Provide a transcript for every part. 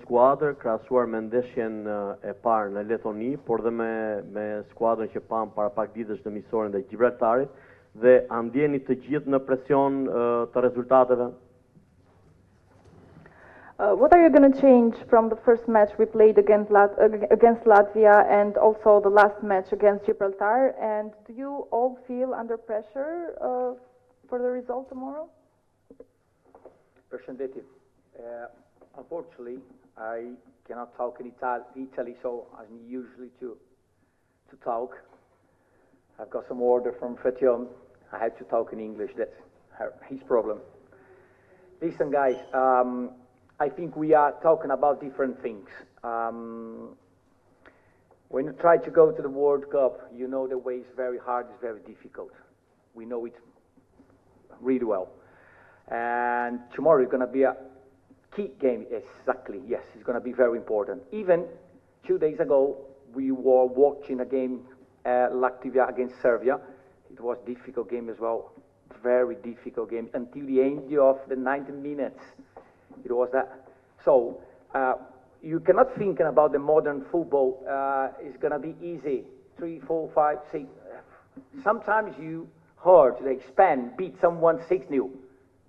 skuadër krahasuar me ndeshjen e parë në Letoni, por dhe me skuadrën që pam para pak ditësh në miqësorin e Gibraltarit, dhe a ndjeni të gjithë në presion të rezultateve? What are you going to change from the first match we played against Latvia and also the last match against Gibraltar? And do you all feel under pressure for the result tomorrow? Përshëndetje. Unfortunately, I cannot talk in Italy, so I'm usually to talk. I've got some order from Fetium. I have to talk in English. That's his problem. Listen, guys. I think we are talking about different things. When you try to go to the World Cup, you know the way is very hard, it's very difficult. We know it really well. And tomorrow is going to be a key game, exactly, yes, it's going to be very important. Even 2 days ago, we were watching a game, Latvia against Serbia. It was a difficult game as well, very difficult game, until the end of the 90 minutes. It was that. So, you cannot think about the modern football, it's going to be easy. 3, 4, 5, 6. Sometimes you heard they Spain beat someone 6-0.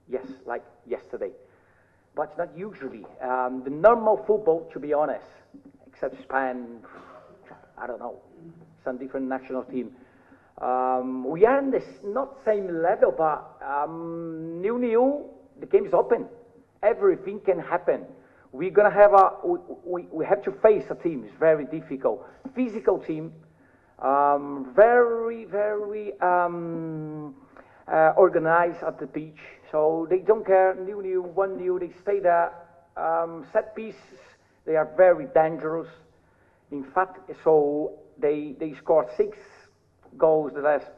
Yes, like yesterday. But not usually. The normal football, to be honest, except Spain, I don't know, some different national team. We are in this not same level, but 0-0, the game is open. Everything can happen. We're gonna have we have to face a team. It's very difficult. Physical team, very organized at the pitch. So they don't care. 0-0, 1-0. They stay there. Set pieces. They are very dangerous. In fact, so they scored 6 goals the last,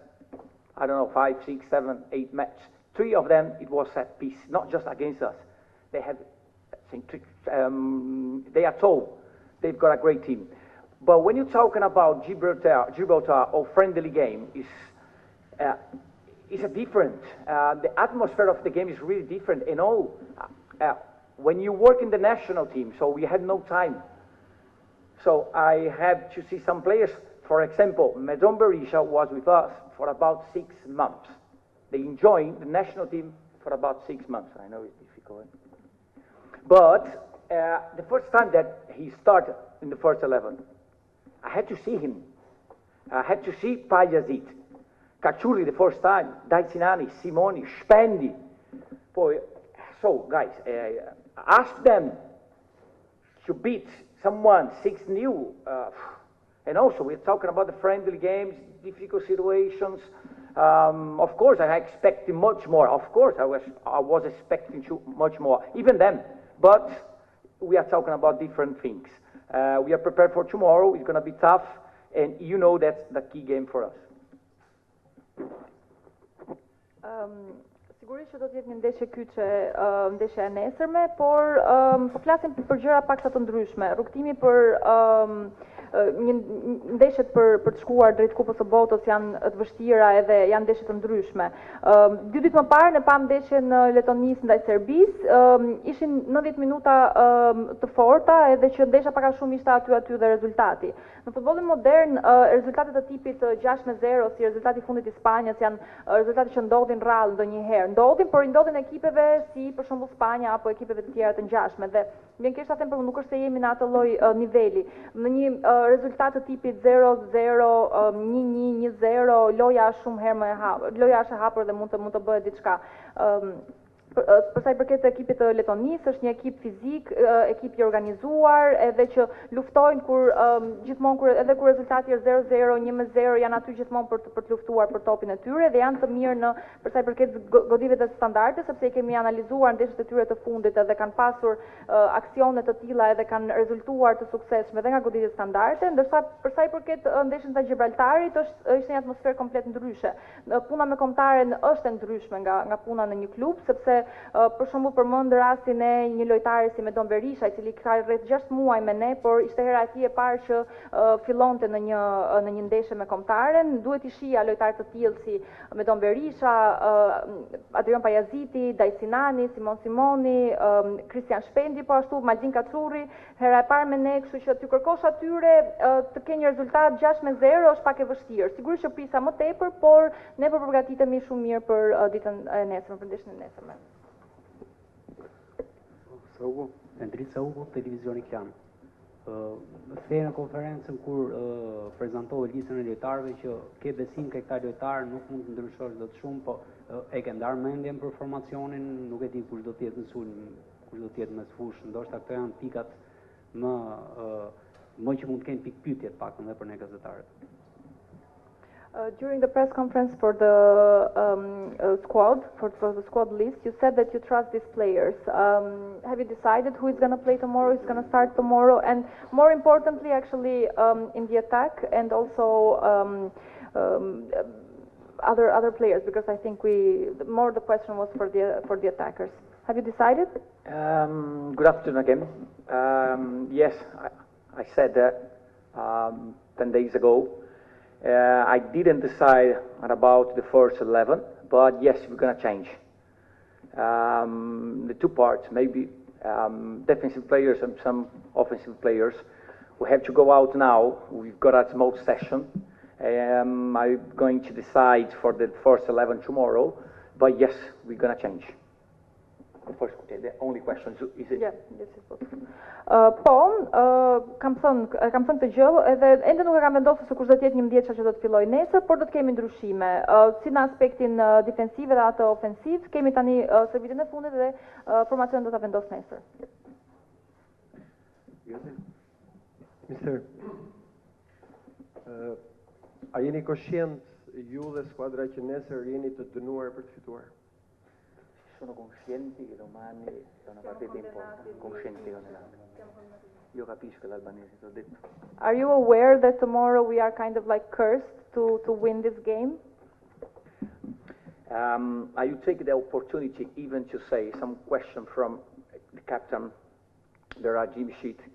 I don't know, 5, 6, 7, 8 matches. 3 of them it was set piece, not just against us. They have, they are told they've got a great team. But when you're talking about Gibraltar or friendly game, it's a different. The atmosphere of the game is really different. And all, when you work in the national team, so we had no time. So I had to see some players. For example, Medon Berisha was with us for about 6 months. They enjoyed the national team for about 6 months. I know it's difficult. But the first time that he started in the first 11, I had to see him. I had to see Pajazit, Kachuri the first time, Daicinani, Simoni, Spendi. Boy, so guys, ask them to beat someone 6-0. And also, we're talking about the friendly games, difficult situations. Of course, I expected much more. Of course, I was expecting much more, even them. But we are talking about different things. We are prepared for tomorrow. It's going to be tough, and you know that's the key game for us. Sigurisht që do të jetë një ndeshje kyçe, ndeshja e nesërme, por po flasim për gjëra paksa të ndryshme. Rrugtimi për ndeshjet për të shkuar drejt Kupës së Botës janë të vështira edhe janë ndeshje të ndryshme. 2 ditë më parë ne pam ndeshjen në Letonisë ndaj Serbisë, ishin 90 minuta të forta edhe që ndeshja pak a shumë ishte aty dhe rezultati. Në futbollin modern, rezultatet e tipit 6-0 si rezultati i fundit i Spanjës janë rezultate që ndodhin rrallë ndonjëherë. Ndodhin, por i ndodhin ekipeve si për shembull Spanja apo ekipeve të tjera të ngjashme dhe vjen keq ta them por nuk është se jemi në atë lloj niveli. Në një rezultat të tipit 0-0, 1-1, 1-0, loja është shumë herë më e hapur. Loja është e hapur dhe mund të bëhet diçka. Për sa i përket ekipit të Letonisë, është një ekip fizik, ekip i organizuar, edhe që luftojnë gjithmonë edhe kur rezultati është 0-0, 1-0, janë aty gjithmonë për të luftuar për topin e tyre dhe janë të mirë në për sa i përket godive të standarde, sepse kemi analizuar ndeshjet e tyre të fundit edhe kanë pasur aksione të tilla edhe kanë rezultuar të suksesshme edhe nga godivet standarde, ndërsa për sa i përket ndeshjes ndaj Gibraltarit është një atmosferë komplet ndryshe. Puna me kombëtaren është e ndryshme nga puna në një klub, sepse për shembull përmend rastin e një lojtari si Medon Berisha, i cili ka rreth 6 muaj me ne, por ishte hera e tij e parë që fillonte në një ndeshje me kombëtaren. Duhet i shija lojtarë të tillë si Medon Berisha, Adrian Pajaziti, Dajsinani, Simon Simoni, Kristian Shpendi, po ashtu Magjin Kacurri, hera e parë me ne, kështu që ty kërkosh atyre të kenë një rezultat 6-0 është pak e vështirë. Sigurisht që prisa më tepër, por ne po përgatitemi shumë mirë për ditën e nesërme, për ndeshjen e nesërme. Saugu, Endrit Saugu, televizioni Klan. The në konferencën kur prezantoi listën e lojtarëve që ke besim ke këta lojtarë, nuk mund të ndryshosh dot shumë, po e ke ndarë mendjen për formacionin, nuk e di kush do të jetë në sulm, kush do të jetë mes fush, ndoshta këto janë pikat më që mund të kenë pikë pyetje të paktën edhe për ne gazetarët. During the press conference for the squad list, you said that you trust these players. Have you decided who is going to play tomorrow, who is going to start tomorrow, and more importantly, actually, in the attack and also other players? Because I think the question was for the attackers. Have you decided? Good afternoon again. Yes, I said that 10 days ago. I didn't decide about the first 11, but yes, we're going to change. The two parts, maybe defensive players and some offensive players. We have to go out now. We've got a small session. I'm going to decide for the first 11 tomorrow, but yes, we're going to change. The only question is it? Yeah, this is possible. Kam thënë të gjë, edhe ende nuk e kam vendosur se kush do të jetë 11 që do të fillojë nesër, por do të kemi ndryshime. Si në aspektin defensiv dhe atë ofensiv, kemi tani servitën e fundit dhe formacionin do ta vendos nesër. Mister, a jeni koshient ju dhe skuadra që nesër jeni të dënuar për të fituar? Sono conscienti che domani è una partita importante, conscienti con l'altro. Io capisco l'albanese, ti ho detto. Are you aware that tomorrow we are kind of like cursed to win this game? I will take the opportunity even to say some question from the captain, the Gjimshiti.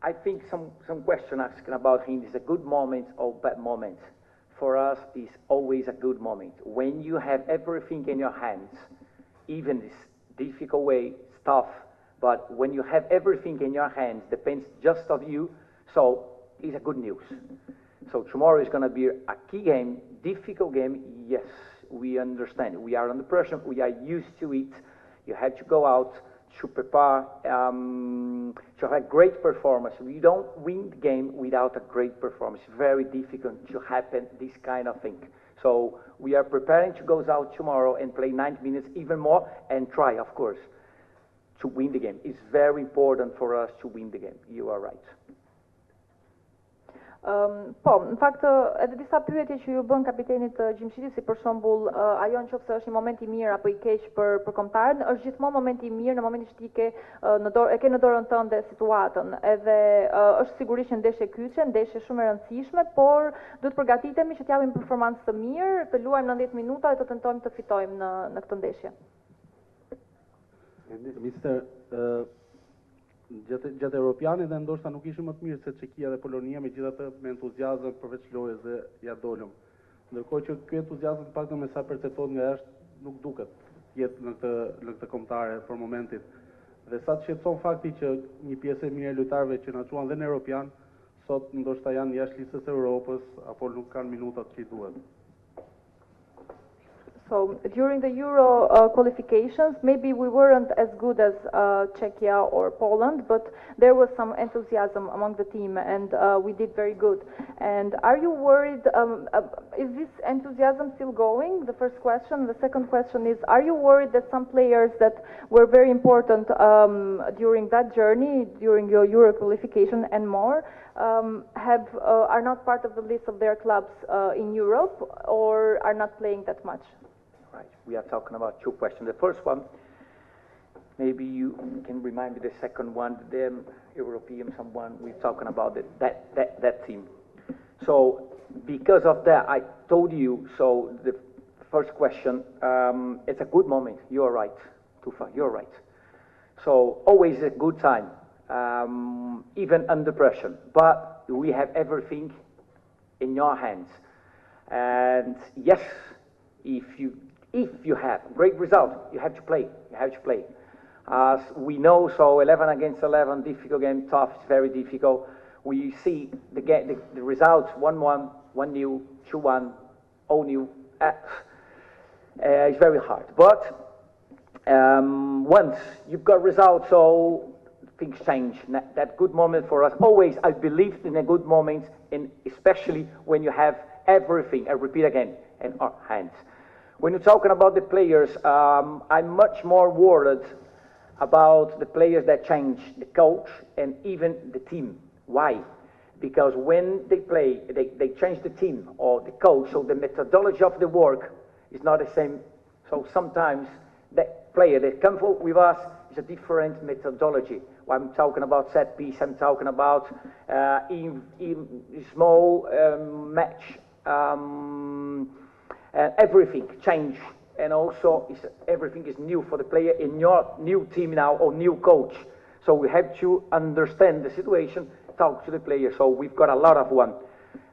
I think some question asking about him is a good moment or bad moment. For us, is always a good moment. When you have everything in your hands, even this difficult way, it's tough, but when you have everything in your hands, depends just of you, so it's a good news. So tomorrow is going to be a key game, difficult game, yes, we understand. We are under pressure, we are used to it. You have to go out to prepare, to have a great performance. We don't win the game without a great performance. It's very difficult to happen, this kind of thing. So we are preparing to go out tomorrow and play 90 minutes even more and try, of course, to win the game. It's very important for us to win the game. You are right. Po, në fakt edhe disa pyetje që ju bën kapitenit Gjimshitit, si për shembull ajo nëse është një moment i mirë apo i keq për kombëtarin, është gjithmonë moment i mirë në momentin që ti ke në dorën tënde situatën. Edhe është sigurisht një ndeshje kyçe, ndeshje shumë e rëndësishme, por duhet përgatitemi që të japim performancë të mirë, të luajmë 90 minuta dhe të tentojmë të fitojmë në këtë ndeshje. Mister, gjatë Europianit dhe ndoshta nuk ishim më të mirë se Çekia dhe Polonia, megjithatë me entuziazëm përveç lojës dhe ja dolëm. Ndërkohë që ky entuziazëm të paktën me sa perceptohet nga jashtë nuk duket jetë në këtë kombëtare për momentin. Dhe sa të shqetëson fakti që një pjesë e mirë e lojtarëve që na çuan dhe në Europian sot ndoshta janë jashtë listës së Europës apo nuk kanë minutat që i duhet. So during the Euro qualifications, maybe we weren't as good as Czechia or Poland, but there was some enthusiasm among the team, and we did very good. And are you worried? Is this enthusiasm still going? The first question. The second question is: are you worried that some players that were very important during that journey, during your Euro qualification and more, are not part of the list of their clubs in Europe, or are not playing that much? Right. We are talking about two questions. The first one, maybe you can remind me the second one, the European someone, we're talking about that team. So because of that, I told you, so the first question, it's a good moment. You're right, Tufa, you're right. So always a good time, even under pressure. But we have everything in your hands. And yes, if you have great result, you have to play. You have to play. As we know, so 11 against 11, difficult game, tough, it's very difficult. We see the results 1-1, 1-0, 2-1, 0-0. It's very hard. But once you've got results, so things change. That good moment for us. Always, I believe in a good moment, and especially when you have everything, I repeat again, in our hands. When you're talking about the players, I'm much more worried about the players that change, the coach and even the team. Why? Because when they play, they change the team or the coach, so the methodology of the work is not the same. So sometimes that player that comes with us is a different methodology. I'm talking about set piece, I'm talking about in small match, and everything change. And also, everything is new for the player in your new team now or new coach. So we have to understand the situation, talk to the player. So we've got a lot of one.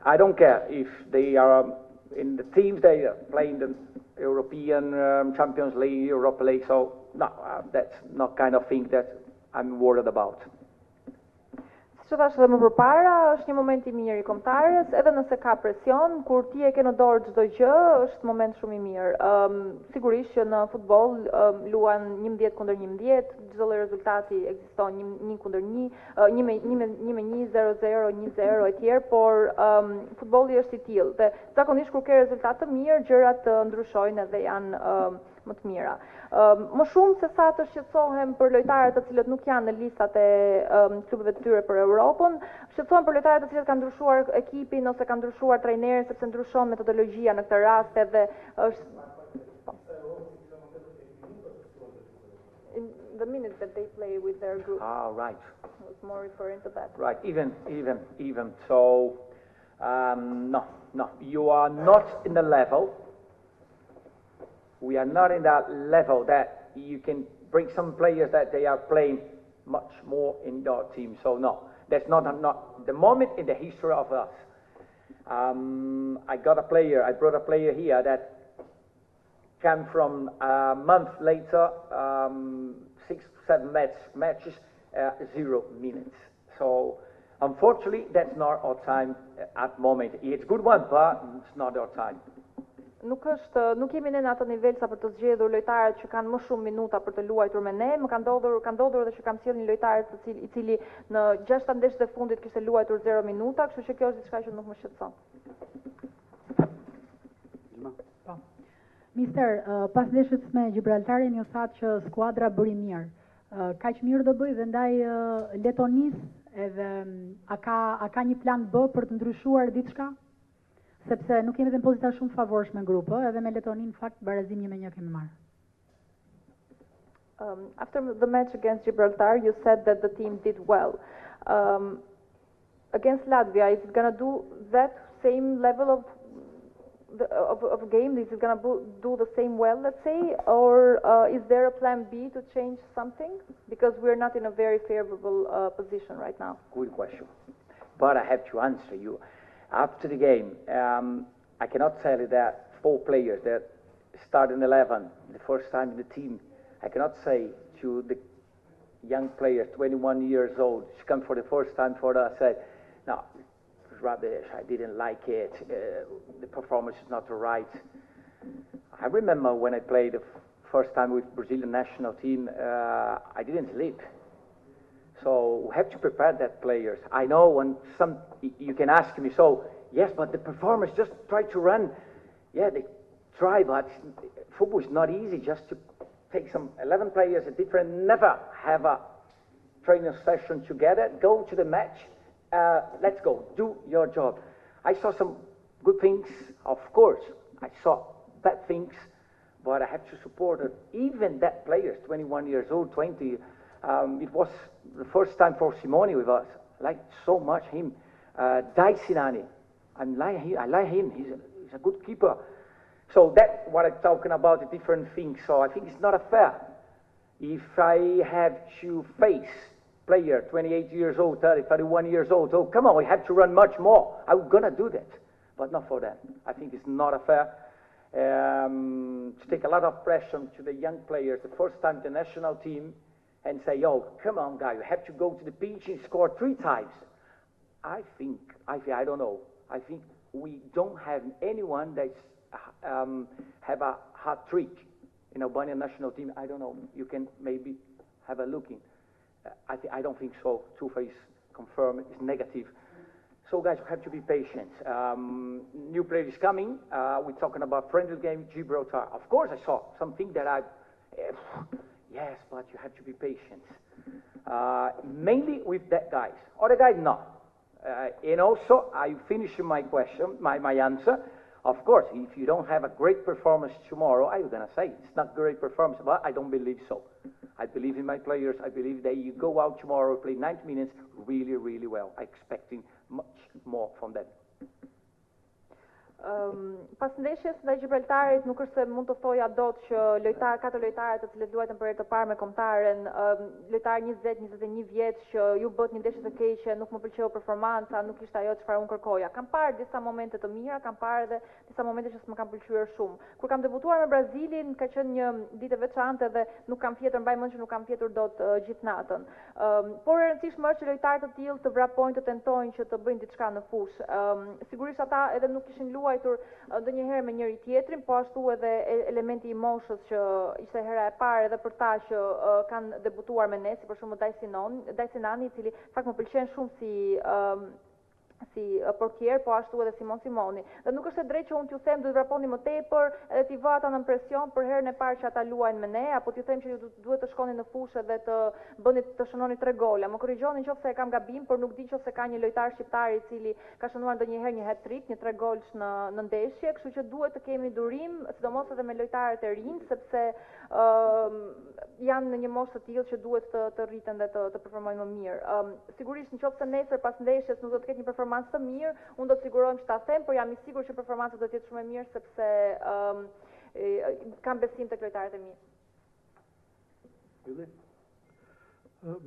I don't care if they are in the teams, they are playing the European Champions League, Europa League. So no, that's not kind of thing that I'm worried about. Që thash edhe më përpara, është një moment I mirë I kombëtarës, edhe nëse ka presion, kur ti e ke në dorë çdo gjë, është moment shumë I mirë. Sigurisht që në futboll luan 11 kundër 11, çdo lloj rezultati ekziston 1 kundër 1, 1-1, 0-0, 1-0 etj, por futbolli është I tillë dhe zakonisht kur ke rezultat të mirë, gjërat ndryshojnë edhe janë më të mira. Më shumë se sa të shqetësohem për lojtarët të cilët nuk janë në listat e klubeve të tyre për Europën, shqetësohem për lojtarët të cilët kanë ndryshuar ekipin ose kanë ndryshuar trajnerin sepse ndryshon metodologjia në këtë rast edhe është the minute that they play with their group. Ah, right. I was more referring to that. Right, even. So, no, you are not in the level. We are not in that level that you can bring some players that they are playing much more in your team. So no, that's not the moment in the history of us. I brought a player here that came from a month later, 6-7 matches, 0 minutes. So unfortunately, that's not our time at the moment. It's a good one, but it's not our time. Nuk jemi ne në atë nivel sa për të zgjedhur lojtarët që kanë më shumë minuta për të luajtur me ne. Më ka ndodhur edhe që kam sjellë një lojtar I cili në 6 ndeshjet e fundit kishte luajtur 0 minuta, kështu që kjo është diçka që nuk më shqetëson. Mister, pas ndeshjes me Gibraltarin ju thatë që skuadra bëri mirë. Kaq mirë do bëj dhe ndaj Letonisë edhe a ka një plan B për të ndryshuar diçka? Sepse nuk jemi dhe në pozita shumë favorshme në grupë, edhe me Letoninë në fakt barazim 1-1 kemi marrë. After the match against Gibraltar, you said that the team did well. Against Latvia, is it going to do that same level of game? Is it going to do the same well, let's say? Or is there a plan B to change something? Because we're not in a very favorable position right now. Good question. But I have to answer you. After the game, I cannot tell you that 4 players that start in 11, the first time in the team, I cannot say to the young players, 21 years old, she come for the first time for us, say, no, it was rubbish, I didn't like it, the performance is not right. I remember when I played the first time with Brazilian national team, I didn't sleep. So we have to prepare that players. I know when you can ask me, so yes, but the performers just try to run. Yeah, they try, but football is not easy just to take some 11 players, never have a training session together, go to the match, let's go, do your job. I saw some good things, of course. I saw bad things, but I have to support it. Even that players, 21 years old, 20, it was the first time for Simone with us. I like so much him. Daisinani, I like him. He's a good keeper. So that's what I'm talking about, the different things. So I think it's not fair. If I have to face player 28 years old, 30, 31 years old, oh, come on, we have to run much more. I'm going to do that, but not for them. I think it's not fair. To take a lot of pressure to the young players, the first time the national team, and say, oh, come on, guys, you have to go to the pitch and score 3 times. I don't know. I think we don't have anyone that's have a hat trick in Albanian national team. I don't know. You can maybe have a look in. I don't think so. Tufa is confirmed. It's negative. So guys, you have to be patient. New player is coming. We're talking about friendly game, Gibraltar. Of course, I saw something that yes, but you have to be patient. Mainly with that guys. Other guys, no. And also, I finish my question, my answer. Of course, if you don't have a great performance tomorrow, I'm going to say it's not great performance, but I don't believe so. I believe in my players. I believe that you go out tomorrow, play 90 minutes really, really well. I'm expecting much more from them. Pas ndeshjes ndaj Gibraltarit nuk është se mund të thoja dot që 4 lojtarë të cilët luajtën për herë të parë me kombëtaren, lojtar 20-21 vjeç që ju bët një ndeshje të keqe, nuk më pëlqeu performanca, nuk ishte ajo çfarë unë kërkoja. Kam parë disa momente të mira, kam parë edhe disa momente që s'më kanë pëlqyer shumë. Kur kam debutuar me Brazilin, ka qenë një ditë e veçantë dhe nuk kam fjetur, mbaj mend që nuk kam fjetur dot gjithë natën. Por e rëndësishme është që lojtarë të tillë të vrapojnë, të tentojnë që të bëjnë diçka në fushë. Sigurisht ata edhe nuk kishin luajtur ndonjëherë me njëri tjetrin, po ashtu edhe elementi i moshës që ishte hera e parë edhe për ta që kanë debutuar me ne, si për shembull Dajsinani, i cili fakt më pëlqen shumë si portier, po ashtu edhe Simoni. Dhe nuk është e drejtë që unë t'ju them duhet vraponi më tepër, edhe t'i vë ata në presion për herën e parë që ata luajnë me ne, apo t'ju them që ju duhet të shkoni në fushë dhe të shënoni 3 gola. Më korrigjoni nëse e kam gabim, por nuk di nëse ka një lojtar shqiptar i cili ka shënuar ndonjëherë një hat-trick, një 3 golsh në ndeshje, kështu që duhet të kemi durim, sidomos edhe me lojtarët e rinj, sepse janë në një moshë të tillë që duhet të rriten dhe të performojnë më mirë. Sigurisht nëse nesër pas ndeshjes nuk do të ketë një performancë të mirë, unë do të sigurohem që ta them, por jam i sigurt që performanca do të jetë shumë e mirë sepse kam besim tek lojtarët e mi.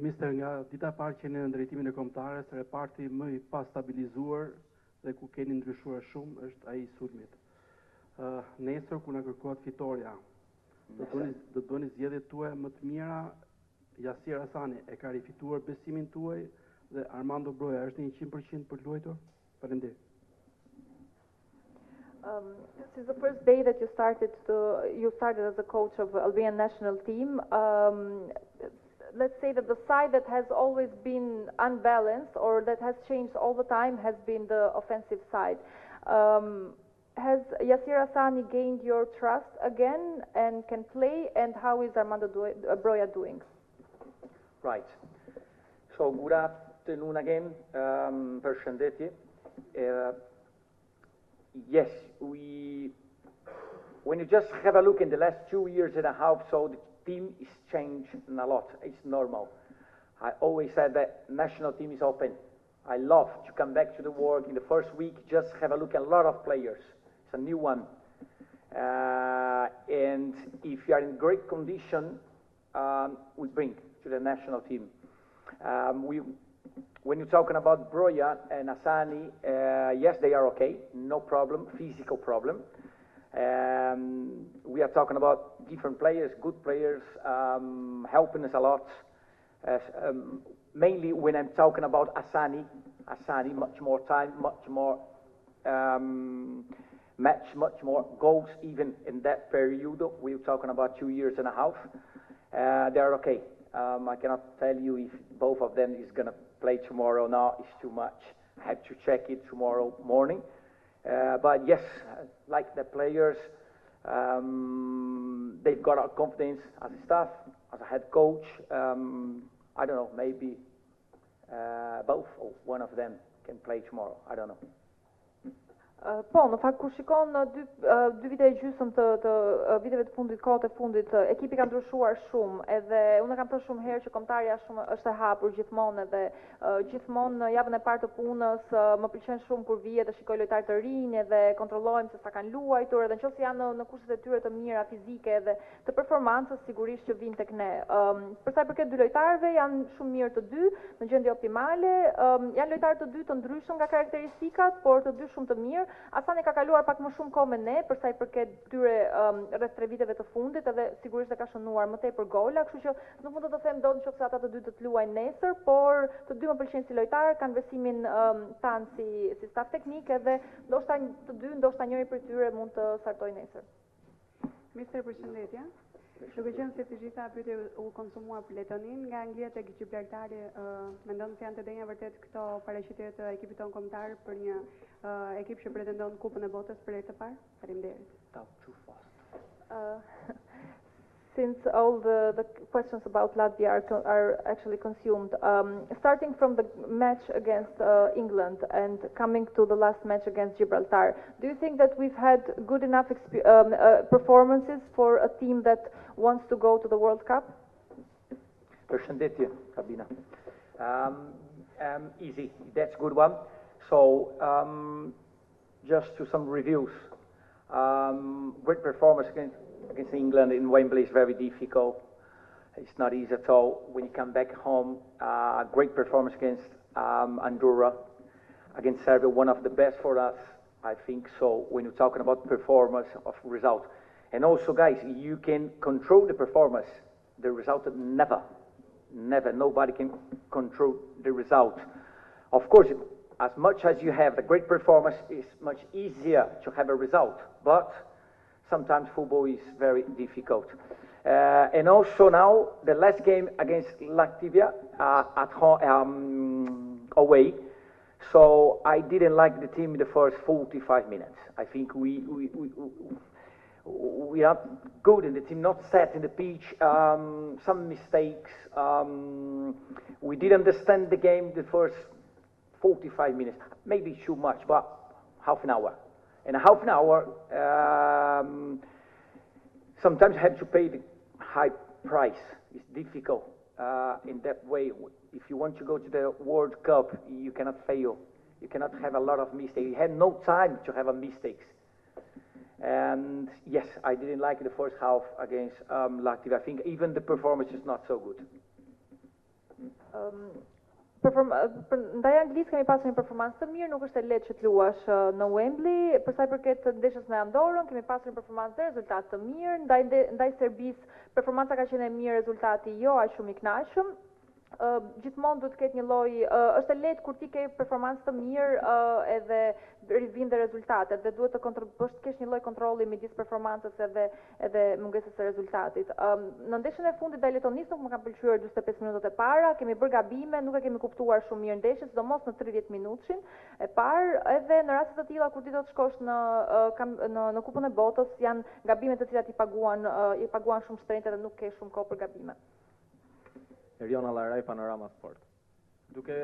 Mister, nga dita e parë që në drejtimin e kombëtarës, reparti më i pastabilizuar dhe ku keni ndryshuar shumë është ai i sulmit. Nesër ku na kërkohet fitoria, do të bëni zgjedhjet tuaja më të mira. Yasir Hasani e ka rifituar besimin tuaj dhe Armando Broja është 100% për luajtur? Faleminderit. Since the first day that you started as a coach of Albanian national team, let's say that the side that has always been unbalanced or that has changed all the time has been the offensive side. Has Yasir Hasani gained your trust again and can play, and how is Armando Broja doing? Right. So good afternoon again. Përshëndetje. Yes, when you just have a look in the last 2 years and a half, so the team is changed a lot. It's normal. I always said that national team is open. I love to come back to the work in the first week, just have a look at a lot of players. It's a new one. And if you are in great condition, we bring to the national team. When you're talking about Broja and Hasani, yes, they are okay, no problem, physical problem. We are talking about different players, good players, helping us a lot. Mainly when I'm talking about Hasani, much more time, much more much more goals even in that period. We're talking about 2 years and a half. They're okay. I cannot tell you if both of them is going to play tomorrow. No, it's too much. I have to check it tomorrow morning. But yes, like the players, they've got our confidence as a staff, as a head coach. I don't know, maybe both or one of them can play tomorrow. I don't know. Po, në fakt kur shikon dy vite e gjysmë të viteve të fundit, kohët e fundit, ekipi ka ndryshuar shumë, edhe unë kam thënë shumë herë që kombëtarja është e hapur gjithmonë, edhe gjithmonë në javën e parë të punës më pëlqen shumë kur vije të shikoj lojtarë të rinj edhe kontrollojmë se sa kanë luajtur, edhe nëse janë në kushtet e tyre të mira fizike edhe të performancës, sigurisht që vinë tek ne. Për sa i përket dy lojtarëve, janë shumë mirë të dy, në gjendje optimale, janë lojtarë të dy të ndryshëm nga karakteristikat, por të dy shumë të mirë. Asani ka kaluar pak më shumë kohë me ne, për sa i përket tyre rreth 3 viteve të fundit, edhe sigurisht e ka shënuar më tepër gola, kështu që nuk mund të them dot nëse ata të dy të luajnë nesër, por të dy më pëlqejnë si lojtar, kanë besimin tan si staf teknik, edhe ndoshta të dy, ndoshta njëri prej tyre mund të startojë nesër. Mister, përshëndetje. Duke qenë se të gjitha pyetjet u konsumuar për Letoninë, nga ngjihet e Gibraltari, mendon se janë të denja vërtet këto paraqitje të ekipit tonë kombëtar për një ekip që pretendon Kupën e Botës për herë të parë? Faleminderit. Since all the questions about Latvia are actually consumed, starting from the match against England and coming to the last match against Gibraltar, do you think that we've had good enough performances for a team that wants to go to the World Cup? Përshëndetje, Kabina. Easy, that's a good one. So, just to some reviews. Great performance against England in Wembley is very difficult. It's not easy at all. When you come back home, great performance against Andorra, against Serbia, one of the best for us, I think so, when you're talking about performance of result. And also, guys, you can control the performance. The result, never. Nobody can control the result. Of course, as much as you have a great performance, it's much easier to have a result. But sometimes football is very difficult. And also now, the last game against Latvia at home, away. So I didn't like the team in the first 45 minutes. I think we are good in the team, not set in the pitch, some mistakes. We didn't understand the game the first 45 minutes, maybe too much, but half an hour. In a half an hour, sometimes you have to pay the high price. It's difficult in that way. If you want to go to the World Cup, you cannot fail. You cannot have a lot of mistakes. You had no time to have mistakes. And yes, I didn't like the first half against Latvia. I think even the performance is not so good. Ndaj Anglisë kemi pasur një performancë të mirë, nuk është e lehtë që të luash në Wembley. Për sa i përket ndeshjes me Andorrën, kemi pasur një performancë dhe rezultat të mirë. Ndaj Serbisë, performanca ka qenë e mirë, rezultati jo aq shumë i kënaqshëm. Gjithmonë duhet të ketë një lloj, është e lehtë kur ti ke performancë të mirë edhe vijnë dhe rezultatet, dhe duhet të kesh një lloj kontrolli midis performancës edhe mungesës së rezultatit. Në ndeshjen e fundit ndaj Letonisë nuk më kanë pëlqyer 45 minutat e para, kemi bërë gabime, nuk e kemi kuptuar shumë mirë ndeshjen, sidomos në 30 minutshin e parë, edhe në raste të tilla kur ti do të shkosh në Kupën e Botës, janë gabime të cilat i paguan shumë shtrenjtë dhe nuk ke shumë kohë për gabime. Eriona Laraj, Panorama Sport. Duke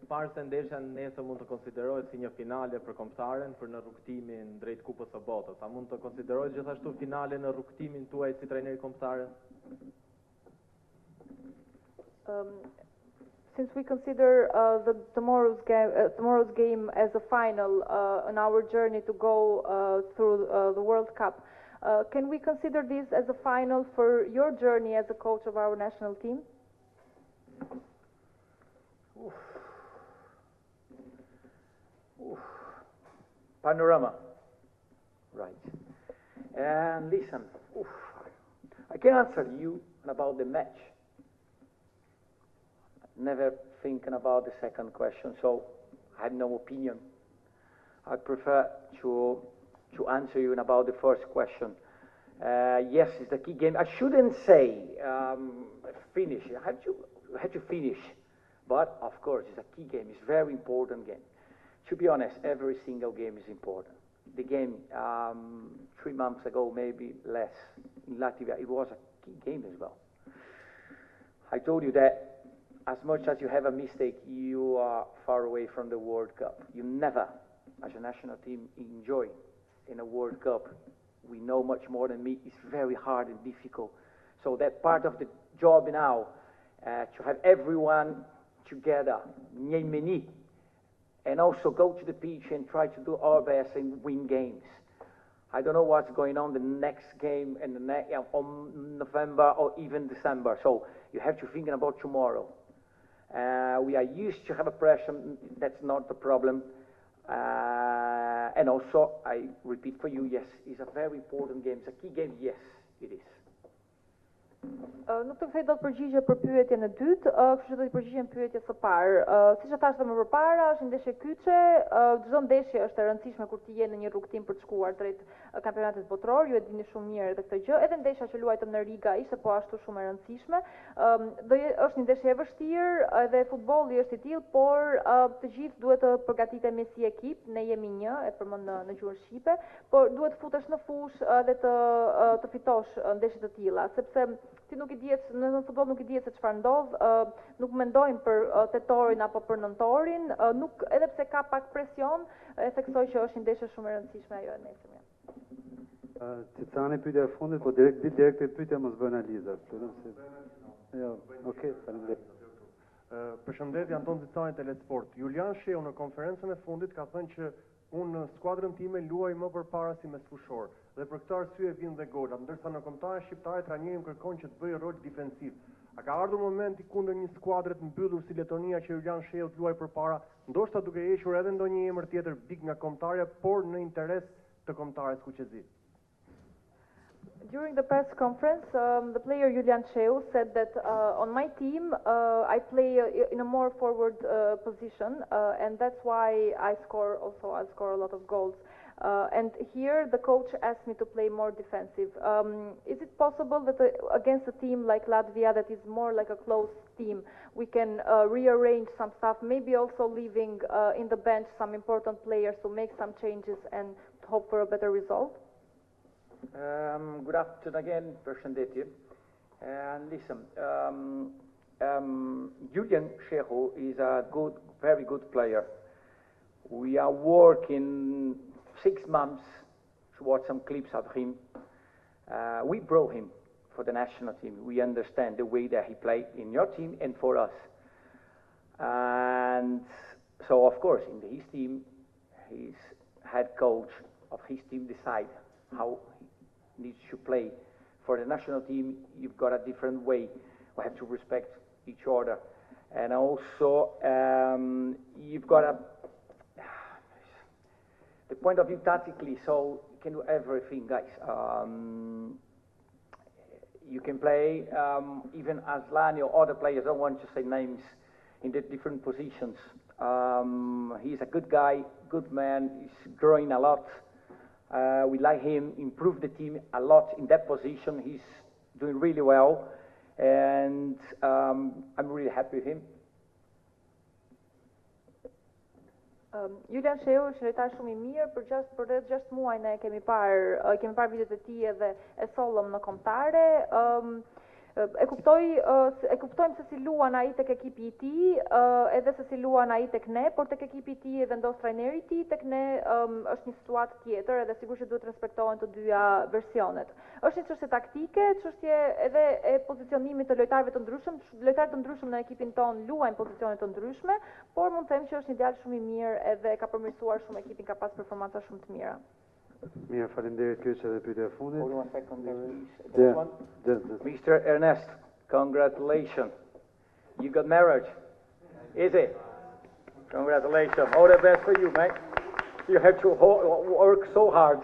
parë se ndeshja nesër mund të konsiderohet si një finale për kombëtaren për në rrugtimin drejt Kupës së Botës, a mund të konsiderohet gjithashtu finale në rrugtimin tuaj si trajneri kombëtare? Since we consider tomorrow's game as a final on our journey to go through the World Cup, can we consider this as a final for your journey as a coach of our national team? Panorama, right. And listen, I can answer you about the match. Never thinking about the second question, so I have no opinion. I prefer to answer you about the first question. Yes, it's the key game. I shouldn't say finish. I have to finish. But, of course, it's a key game. It's a very important game. To be honest, every single game is important. The game 3 months ago, maybe less, in Latvia, it was a key game as well. I told you that as much as you have a mistake, you are far away from the World Cup. You never as a national team enjoy in a World Cup. We know much more than me. It's very hard and difficult. So that part of the job now, to have everyone together, and also go to the pitch and try to do our best and win games. I don't know what's going on the next game in the on November or even December. So you have to think about tomorrow. We are used to have a pressure. That's not the problem. And also, I repeat for you, yes, it's a very important game. It's a key game. Yes, it is. Nuk të kthej dot përgjigje për pyetjen e dytë, kështu që do të përgjigjem pyetjes së parë. Siç e thash edhe më përpara, është ndeshje kyçe, çdo ndeshje është e rëndësishme kur ti je në një rrugtim për të shkuar drejt kampionatit botror, ju e dini shumë mirë edhe këtë gjë. Edhe ndeshja që luajtëm në Riga ishte po ashtu shumë e rëndësishme. Është një ndeshje e vështirë, edhe futbolli është i tillë, por të gjithë duhet të përgatitemi si ekip, ne jemi një, e përmend në gjuhën shqipe, por duhet të futesh në fushë edhe të fitosh ndeshje të tilla, sepse ti nuk i dihet, në futboll nuk i dihet se çfarë ndodh, nuk mendojmë për tetorin apo për nëntorin, nuk edhe pse ka pak presion, e theksoj që është një ndeshje shumë e rëndësishme ajo e nesërme. Cicani pyetja e fundit, po direkt pyetja mos bën analizat. Jo, okay, faleminderit. Përshëndetje, Anton Cicani, Telesport. Julian Sheu në konferencën e fundit ka thënë që unë në skuadrën time luaj më përpara si mesfushor dhe për këtë arsye vijnë dhe golat, ndërsa në kombëtarën shqiptare trajneri kërkon që të bëjë rol defensiv. A ka ardhur momenti kundër një skuadre të mbyllur si Letonia që Julian Sheu të luaj përpara, ndoshta duke hequr edhe ndonjë emër tjetër big nga kombëtarja, por në interes të kombëtares kuqezi? During the press conference, the player Julian Sheu said that on my team I play in a more forward position, and that's why I score a lot of goals. And here the coach asked me to play more defensive. Is it possible that against a team like Latvia, that is more like a close team, we can rearrange some stuff, maybe also leaving in the bench some important players to make some changes and hope for a better result? Good afternoon again, Përshëndetje. And listen, Julian Sheu is a very good player. We are working 6 months to watch some clips of him. We brought him for the national team. We understand the way that he played in your team and for us. And so, of course, in his team, his head coach of his team decide how he needs to play. For the national team, you've got a different way. We have to respect each other. And also, you've got the point of view tactically, so you can do everything, guys. You can play even Asllani or other players, I don't want to say names, in the different positions. He's a good guy, good man, he's growing a lot. We like him, improve the team a lot in that position. He's doing really well, and I'm really happy with him. Julian Sheu është lojtar shumë i mirë, për rreth 6 muaj ne kemi parë videot e tij edhe e sollëm në kombëtare. E kuptojmë se si luan ai tek ekipi i tij, edhe se si luan ai tek ne, por tek ekipi i tij e vendos trajneri i tij, tek ne është një situatë tjetër, edhe sigurisht që duhet respektohen të dyja versionet. Është një çështje taktike, çështje edhe e pozicionimit të lojtarëve të ndryshëm. Lojtarët të ndryshëm në ekipin ton luajnë pozicione të ndryshme, por mund të them që është një djalë shumë i mirë edhe ka përmirësuar shumë ekipin, ka pas performanca shumë të mira. Mirë, faleminderit, kjo është edhe pyetja e fundit. Hold on a second, please. Mr. Ernest, congratulations. You got married. Is it? Congratulations. All the best for you, mate. You have to work so hard.